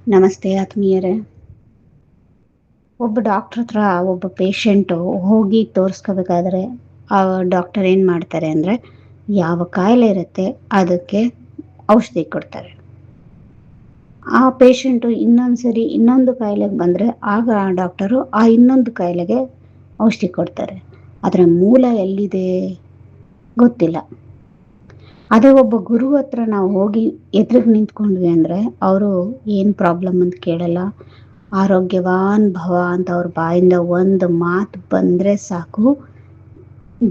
ನಮಸ್ತೆ ಆತ್ಮೀಯರೇ. ಒಬ್ಬ ಡಾಕ್ಟರ್ ಹತ್ರ ಒಬ್ಬ ಪೇಷಂಟು ಹೋಗಿ ತೋರಿಸ್ಕೋಬೇಕಾದ್ರೆ ಆ ಡಾಕ್ಟರ್ ಏನು ಮಾಡ್ತಾರೆ ಅಂದರೆ, ಯಾವ ಕಾಯಿಲೆ ಇರುತ್ತೆ ಅದಕ್ಕೆ ಔಷಧಿ ಕೊಡ್ತಾರೆ. ಆ ಪೇಷಂಟು ಇನ್ನೊಂದ್ಸರಿ ಇನ್ನೊಂದು ಕಾಯಿಲೆಗೆ ಬಂದರೆ ಆಗ ಆ ಡಾಕ್ಟರು ಆ ಇನ್ನೊಂದು ಕಾಯಿಲೆಗೆ ಔಷಧಿ ಕೊಡ್ತಾರೆ. ಅದರ ಮೂಲ ಎಲ್ಲಿದೆ ಗೊತ್ತಿಲ್ಲ. ಅದೇ ಒಬ್ಬ ಗುರು ಹತ್ರ ನಾವು ಹೋಗಿ ಎದುರಿಗೆ ನಿಂತ್ಕೊಂಡ್ವಿ ಅಂದರೆ ಅವರು ಏನು ಪ್ರಾಬ್ಲಮ್ ಅಂತ ಕೇಳಲ್ಲ. ಆರೋಗ್ಯವಾನ್ ಭವ ಅಂತ ಅವ್ರ ಬಾಯಿಂದ ಒಂದು ಮಾತು ಬಂದರೆ ಸಾಕು,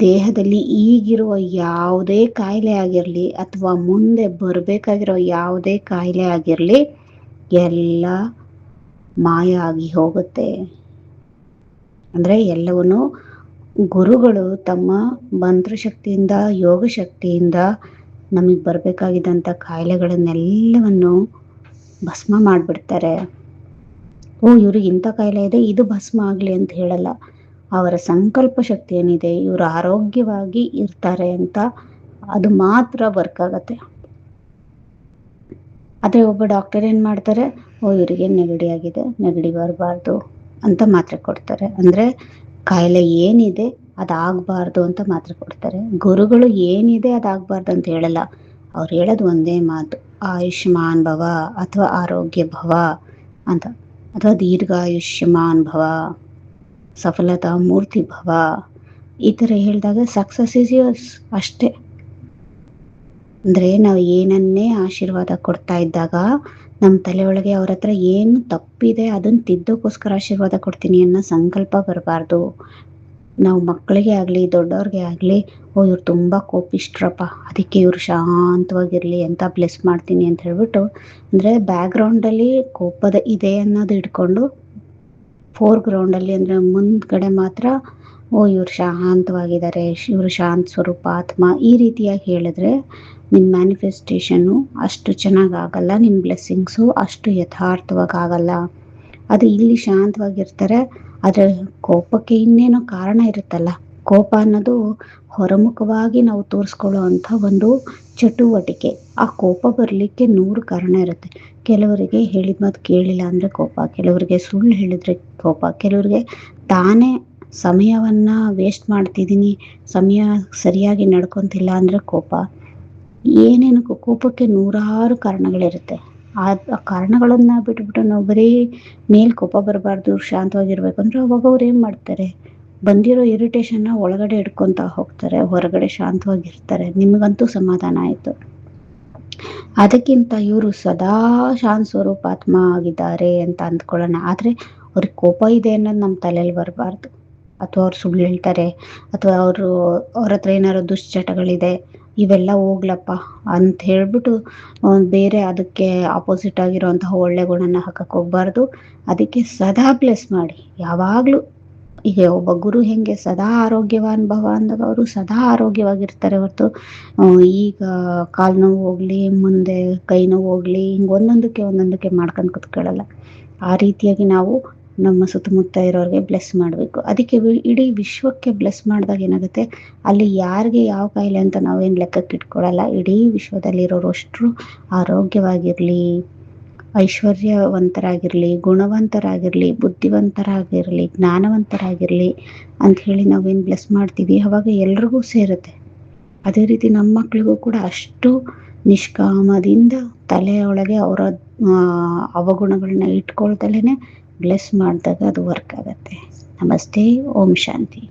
ದೇಹದಲ್ಲಿ ಈಗಿರುವ ಯಾವುದೇ ಕಾಯಿಲೆ ಆಗಿರಲಿ ಅಥವಾ ಮುಂದೆ ಬರಬೇಕಾಗಿರೋ ಯಾವುದೇ ಕಾಯಿಲೆ ಆಗಿರಲಿ ಎಲ್ಲ ಮಾಯ ಆಗಿ ಹೋಗುತ್ತೆ. ಅಂದರೆ ಎಲ್ಲವನ್ನೂ ಗುರುಗಳು ತಮ್ಮ ಮಂತ್ರಶಕ್ತಿಯಿಂದ, ಯೋಗ ಶಕ್ತಿಯಿಂದ ನಮಗೆ ಬರಬೇಕಾಗಿದ್ದಂಥ ಕಾಯಿಲೆಗಳನ್ನೆಲ್ಲವನ್ನು ಭಸ್ಮ ಮಾಡಿಬಿಡ್ತಾರೆ. ಇವ್ರಿಗೆ ಇಂಥ ಕಾಯಿಲೆ ಇದೆ, ಇದು ಭಸ್ಮ ಆಗಲಿ ಅಂತ ಹೇಳಲ್ಲ. ಅವರ ಸಂಕಲ್ಪ ಶಕ್ತಿ ಏನಿದೆ, ಇವರು ಆರೋಗ್ಯವಾಗಿ ಇರ್ತಾರೆ ಅಂತ ಅದು ಮಾತ್ರ ವರ್ಕ್ ಆಗತ್ತೆ. ಆದರೆ ಒಬ್ಬ ಡಾಕ್ಟರ್ ಏನು ಮಾಡ್ತಾರೆ, ಇವರಿಗೆ ನೆಗಡಿ ಆಗಿದೆ, ನೆಗಡಿ ಬರಬಾರ್ದು ಅಂತ ಮಾತ್ರೆ ಕೊಡ್ತಾರೆ. ಅಂದರೆ ಕಾಯಿಲೆ ಏನಿದೆ ಅದಾಗಬಾರ್ದು ಅಂತ ಮಾತ್ರೆ ಕೊಡ್ತಾರೆ. ಗುರುಗಳು ಏನಿದೆ ಅದಾಗಬಾರ್ದು ಅಂತ ಹೇಳಲ್ಲ. ಅವ್ರು ಹೇಳೋದು ಒಂದೇ ಮಾತು, ಆಯುಷ್ಮಾನ್ ಭವ ಅಥವಾ ಆರೋಗ್ಯ ಭವ ಅಂತ, ಅಥವಾ ದೀರ್ಘಾಯುಷ್ಯಮಾನ್ ಭವ, ಸಫಲತಾ ಮೂರ್ತಿ ಭವ, ಈ ಥರ ಹೇಳಿದಾಗ ಸಕ್ಸಸ್ ಇಸ್ ಯೋರ್ಸ್ ಅಷ್ಟೇ. ಅಂದರೆ ನಾವು ಏನನ್ನೇ ಆಶೀರ್ವಾದ ಕೊಡ್ತಾ ಇದ್ದಾಗ ನಮ್ಮ ತಲೆಯೊಳಗೆ ಅವ್ರ ಹತ್ರ ಏನು ತಪ್ಪಿದೆ ಅದನ್ನು ತಿದ್ದೋಕ್ಕೋಸ್ಕರ ಆಶೀರ್ವಾದ ಕೊಡ್ತೀನಿ ಅನ್ನೋ ಸಂಕಲ್ಪ ಬರಬಾರ್ದು. ನಾವು ಮಕ್ಕಳಿಗೆ ಆಗಲಿ ದೊಡ್ಡವ್ರಿಗೆ ಆಗಲಿ, ಇವ್ರು ತುಂಬ ಕೋಪಿಷ್ಟ್ರಪ್ಪ, ಅದಕ್ಕೆ ಇವ್ರು ಶಾಂತವಾಗಿರಲಿ ಅಂತ ಬ್ಲೆಸ್ ಮಾಡ್ತೀನಿ ಅಂತ ಹೇಳ್ಬಿಟ್ಟು, ಅಂದರೆ ಬ್ಯಾಕ್ಗ್ರೌಂಡಲ್ಲಿ ಕೋಪದ ಇದೆ ಅನ್ನೋದು ಇಟ್ಕೊಂಡು ಫೋರ್ಗ್ರೌಂಡಲ್ಲಿ ಅಂದರೆ ಮುಂದ್ಗಡೆ ಮಾತ್ರ ಇವ್ರು ಶಾಂತವಾಗಿದ್ದಾರೆ, ಇವರು ಶಾಂತ ಸ್ವರೂಪ ಆತ್ಮ, ಈ ರೀತಿಯಾಗಿ ಹೇಳಿದ್ರೆ ನಿಮ್ಮ ಮ್ಯಾನಿಫೆಸ್ಟೇಷನ್ನು ಅಷ್ಟು ಚೆನ್ನಾಗಾಗಲ್ಲ, ನಿಮ್ಮ ಬ್ಲೆಸ್ಸಿಂಗ್ಸು ಅಷ್ಟು ಯಥಾರ್ಥವಾಗಿ ಆಗಲ್ಲ. ಅದು ಇಲ್ಲಿ ಶಾಂತವಾಗಿರ್ತಾರೆ, ಆದರೆ ಕೋಪಕ್ಕೆ ಇನ್ನೇನೋ ಕಾರಣ ಇರುತ್ತಲ್ಲ. ಕೋಪ ಅನ್ನೋದು ಹೊರಮುಖವಾಗಿ ನಾವು ತೋರಿಸ್ಕೊಳ್ಳೋ ಅಂಥ ಒಂದು ಚಟುವಟಿಕೆ. ಆ ಕೋಪ ಬರಲಿಕ್ಕೆ 100 ಕಾರಣ ಇರುತ್ತೆ. ಕೆಲವರಿಗೆ ಹೇಳಿದ ಮಾತು ಕೇಳಿಲ್ಲ ಅಂದರೆ ಕೋಪ, ಕೆಲವರಿಗೆ ಸುಳ್ಳು ಹೇಳಿದರೆ ಕೋಪ, ಕೆಲವರಿಗೆ ತಾನೇ ಸಮಯವನ್ನು ವೇಸ್ಟ್ ಮಾಡ್ತಿದ್ದೀನಿ, ಸಮಯ ಸರಿಯಾಗಿ ನಡ್ಕೊತಿಲ್ಲ ಅಂದರೆ ಕೋಪ. ಏನೇನಕ್ಕೂ ಕೋಪಕ್ಕೆ 100 ಕಾರಣಗಳಿರುತ್ತೆ. ಆ ಕಾರಣಗಳನ್ನ ಬಿಟ್ಬಿಟ್ಟು ನಾವು ಬರೀ ಮೇಲ್ ಕೋಪ ಬರಬಾರ್ದು, ಶಾಂತವಾಗಿರ್ಬೇಕು ಅಂದರೆ ಅವಾಗ ಅವ್ರು ಏನು ಮಾಡ್ತಾರೆ, ಬಂದಿರೋ ಇರಿಟೇಷನ್ನ ಒಳಗಡೆ ಇಟ್ಕೊತಾ ಹೋಗ್ತಾರೆ, ಹೊರಗಡೆ ಶಾಂತವಾಗಿರ್ತಾರೆ. ನಿಮಗಂತೂ ಸಮಾಧಾನ ಆಯಿತು. ಅದಕ್ಕಿಂತ ಇವರು ಸದಾ ಶಾಂತ ಸ್ವರೂಪಾತ್ಮ ಆಗಿದ್ದಾರೆ ಅಂತ ಅಂದ್ಕೊಳ್ಳೋಣ. ಆದರೆ ಅವ್ರಿಗೆ ಕೋಪ ಇದೆ ಅನ್ನೋದು ನಮ್ಮ ತಲೆಯಲ್ಲಿ ಬರಬಾರ್ದು. ಅಥವಾ ಅವ್ರು ಸುಳ್ಳು ಹೇಳ್ತಾರೆ, ಅಥವಾ ಅವ್ರ ಹತ್ರ ಏನಾದ್ರು ದುಶ್ಚಟಗಳಿದೆ, ಇವೆಲ್ಲ ಹೋಗ್ಲಪ್ಪ ಅಂತ ಹೇಳ್ಬಿಟ್ಟು ಬೇರೆ ಅದಕ್ಕೆ ಆಪೋಸಿಟ್ ಆಗಿರೋಂತಹ ಒಳ್ಳೆ ಗುಣನ ಹಾಕಕ್ಕೆ ಹೋಗ್ಬಾರ್ದು. ಅದಕ್ಕೆ ಸದಾ ಬ್ಲೆಸ್ ಮಾಡಿ. ಯಾವಾಗಲೂ ಈಗ ಒಬ್ಬ ಗುರು ಹೆಂಗೆ ಸದಾ ಆರೋಗ್ಯವಾನ್ ಭವ ಅಂದಾಗ ಅವರು ಸದಾ ಆರೋಗ್ಯವಾಗಿರ್ತಾರೆ ಹೊರತು ಈಗ ಕಾಲು ನೋವು ಹೋಗ್ಲಿ, ಮುಂದೆ ಕೈ ನೋವು ಹೋಗ್ಲಿ, ಹಿಂಗೆ ಒಂದೊಂದಕ್ಕೆ ಮಾಡ್ಕೊಂಡು ಕೂತ್ಕೊಳ್ಳಲ್ಲ. ಆ ರೀತಿಯಾಗಿ ನಾವು ನಮ್ಮ ಸುತ್ತಮುತ್ತ ಇರೋರಿಗೆ ಬ್ಲೆಸ್ ಮಾಡಬೇಕು. ಅದಕ್ಕೆ ಇಡೀ ವಿಶ್ವಕ್ಕೆ ಬ್ಲೆಸ್ ಮಾಡಿದಾಗ ಏನಾಗುತ್ತೆ, ಅಲ್ಲಿ ಯಾರಿಗೆ ಯಾವ ಕಾಯಿಲೆ ಅಂತ ನಾವೇನು ಲೆಕ್ಕಕ್ಕೆ ಇಟ್ಕೊಳ್ಳಲ್ಲ. ಇಡೀ ವಿಶ್ವದಲ್ಲಿರೋರು ಅಷ್ಟರು ಆರೋಗ್ಯವಾಗಿರಲಿ, ಐಶ್ವರ್ಯವಂತರಾಗಿರಲಿ, ಗುಣವಂತರಾಗಿರಲಿ, ಬುದ್ಧಿವಂತರಾಗಿರಲಿ, ಜ್ಞಾನವಂತರಾಗಿರಲಿ ಅಂಥೇಳಿ ನಾವೇನು ಬ್ಲೆಸ್ ಮಾಡ್ತೀವಿ, ಅವಾಗ ಎಲ್ರಿಗೂ ಸೇರುತ್ತೆ. ಅದೇ ರೀತಿ ನಮ್ಮ ಮಕ್ಕಳಿಗೂ ಕೂಡ ಅಷ್ಟು ನಿಷ್ಕಾಮದಿಂದ ತಲೆಯೊಳಗೆ ಅವರ ಅವಗುಣಗಳನ್ನ ಇಟ್ಕೊಳ್ದಲೇ ಬ್ಲೆಸ್ ಮಾಡಿದಾಗ ಅದು ವರ್ಕ್ ಆಗುತ್ತೆ. ನಮಸ್ತೆ, ಓಂ ಶಾಂತಿ.